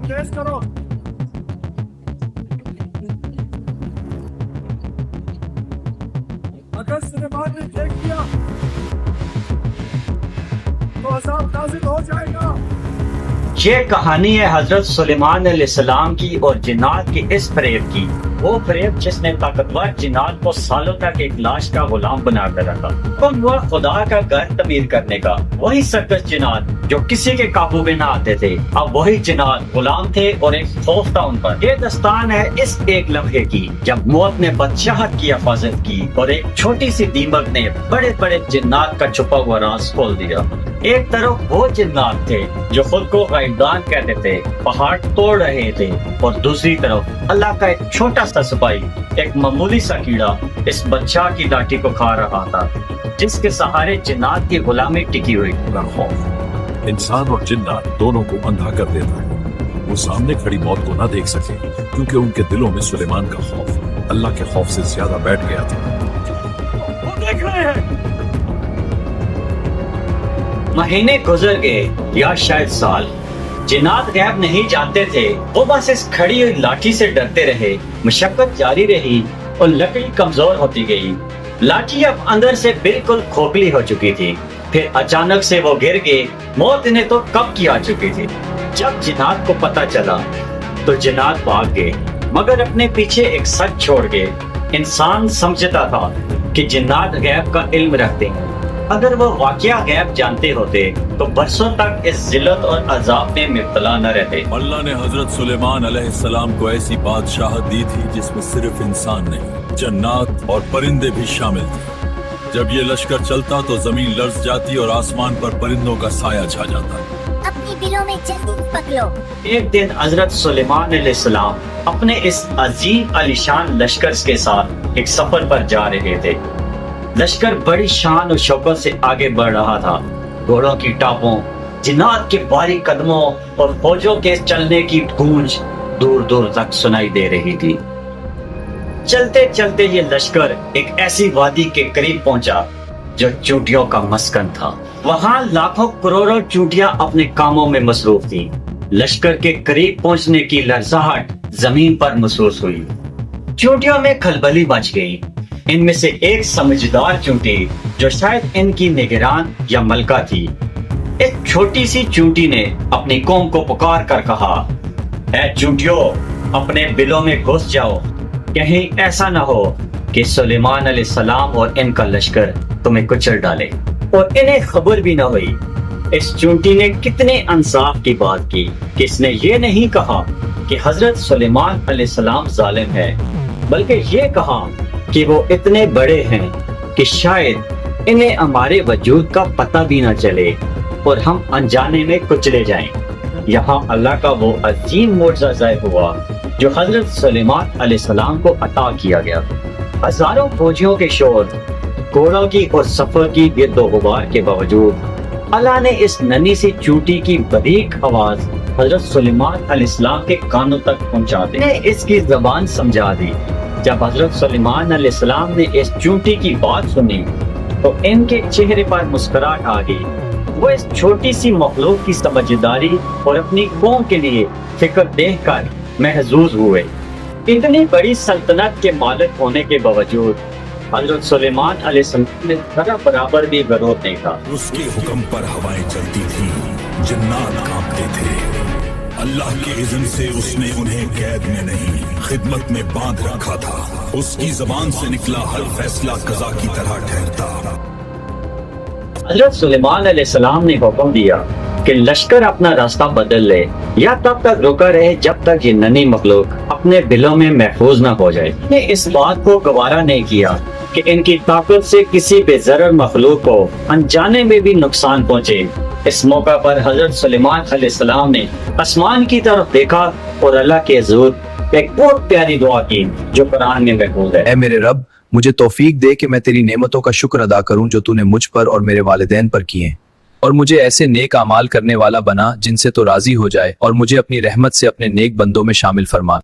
तेज करो। अगर सुलेमान ने देख लिया तो अज़ाब नाज़िल हो जाएगा। ये कहानी है हजरत सुलेमान अलैहिस्सलाम की और जिन्नात की इस फरेब की। वो फरेब जिसने ताकतवर जिन्नात को सालों तक एक लाश का गुलाम बना कर रखा। हुक्म हुआ खुदा का घर तमीर करने का। वही सर्कस जिन्नात जो किसी के काबू में ना आते थे, अब वही जिन्नात गुलाम थे और एक खौफ था उन पर। ये दास्तान है इस एक लम्हे की जब मौत ने बादशाहत की हिफाजत की और एक छोटी सी दीमक ने बड़े बड़े जिन्नात का छुपा हुआ राज खोल दिया। एक तरफ वो जिन्नात थे जो खुद को गायबदान कहते थे, पहाड़ तोड़ रहे थे, और दूसरी तरफ अल्लाह का एक छोटा सा सिपाही, एक मामूली सा कीड़ा इस बच्चा की लाठी को खा रहा था, जिसके सहारे जिन्नात की गुलामी टिकी हुई। खौफ इंसान और जिन्नात दोनों को अंधा कर देता है। वो सामने खड़ी मौत को ना देख सके क्योंकि उनके दिलों में सुलेमान का खौफ अल्लाह के खौफ से ज्यादा बैठ गया था। वो देख रहे हैं। महीने गुजर गए या शायद साल। जिन्नात गैब नहीं जानते थे, वो बस इस खड़ी हुई लाठी से डरते रहे। मशक्कत जारी रही और लकड़ी कमजोर होती गई। लाठी अब अंदर से बिल्कुल खोखली हो चुकी थी। फिर अचानक से वो गिर गए। मौत इन्हें तो कब की आ चुकी थी। जब जिन्नात को पता चला तो जिन्नात भाग गए, मगर अपने पीछे एक सच छोड़ गए। इंसान समझता था कि जिन्नात गैब का इल्म रखते हैं। अगर वो वाकया गैब जानते होते तो बरसों तक इस जिल्लत और अजाब में मुब्तला न रहते। अल्लाह ने हजरत सुलेमान अलैहिस्सलाम को ऐसी बादशाहत दी थी जिसमें सिर्फ इंसान नहीं, जन्नात और परिंदे भी शामिल थे। जब ये लश्कर चलता तो जमीन लर्ज जाती और आसमान पर परिंदों का साया छा जाता। अपनी बिलों में जल्दी पकड़ो। एक दिन हजरत सुलेमान अलैहिस्सलाम अपने इस अजीम आलीशान लश्कर के साथ एक सफर पर जा रहे थे। लश्कर बड़ी शान और शौकत से आगे बढ़ रहा था। घोड़ों की टापों, जिन्नात के भारी कदमों और फौजों के चलने की गूंज दूर दूर तक सुनाई दे रही थी। चलते चलते ये लश्कर एक ऐसी वादी के करीब पहुंचा जो चूंटियों का मस्कन था। वहां लाखों करोड़ों चूंटियां अपने कामों में मसरूफ थी। लश्कर के करीब पहुंचने की लरज़ाहट जमीन पर महसूस हुई। चूंटियों में खलबली मच गई। इनमें से एक समझदार चूंटी जो शायद इनकी निगरान या मलका थी, एक छोटी सी चूंटी ने अपनी कौम को पुकार कर कहा, ऐ चूंटियों, अपने बिलों में घुस जाओ। कहीं ऐसा न हो कि सुलेमान अलैहिस्सलाम और इनका लश्कर तुम्हें कुचल डाले। और इन्हें खबर भी न हुई। इस चूंटी ने कितने इंसाफ की बात की कि इसने ये नहीं कहा कि हजरत सुलेमान अलैहिस्सलाम जालिम है, बल्कि ये कहा कि वो इतने बड़े हैं कि शायद इन्हें हमारे वजूद का पता भी न चले और हम अनजाने में कुचले जाएं। यहाँ अल्लाह का वो अजीम मोज़ा ज़ाहिर हुआ जो हजरत सुलेमान अलैहिस्सलाम को अता किया गया। हजारों फौजियों के शोर, घोड़ों की और सफर की गिरदोगुबार के बावजूद अल्लाह ने इस नन्ही सी चूंटी की बारीक आवाज हजरत सुलेमान अलैहिस्सलाम के कानों तक पहुंचा दी। इसकी जबान समझा दी। जब हजरत सुलेमान अलैहिस्सलाम ने इस चूंटी की बात सुनी तो इनके चेहरे पर मुस्कुराहट आ गई। वो इस छोटी सी मखलूक की समझदारी और अपनी कौम के लिए फिक्र देखकर महजूज हुए। इतनी बड़ी सल्तनत के मालिक होने के बावजूद हजरत सुलेमान अलैहिस्सलाम ने जरा बराबर भी गरूर नहीं था। उसके हुक्म पर हवाएं चलती थी, जिन्नात कांपते थे। अल्लाह के इज़्न से उसने उन्हें कैद में नहीं, खिदमत में बांध रखा था। उसकी जबान से निकला हर फैसला कज़ा की तरह ठहरता। हजरत सुलेमान अलैहिस्सलाम ने हुक्म दिया कि लश्कर अपना रास्ता बदल ले या तब तक रुका रहे जब तक ये नन्ही मखलूक अपने बिलों में महफूज न हो जाए। ने इस बात को गवारा नहीं किया कि इनकी ताकत से किसी बेज़रर मखलूक को अनजाने में भी नुकसान पहुंचे। इस मौका पर हजरत सुलेमान अलैहिस्सलाम ने आसमान की तरफ देखा और अल्लाह के हुजूर एक बहुत प्यारी दुआ की जो कुरान में मौजूद है। ऐ मेरे रब, मुझे तौफीक दे कि मैं तेरी नेमतों का शुक्र अदा करूं जो तूने मुझ पर और मेरे वालिदैन पर किए, और मुझे ऐसे नेक अमाल करने वाला बना जिनसे तो राजी हो जाए, और मुझे अपनी रहमत से अपने नेक बंदों में शामिल फरमा।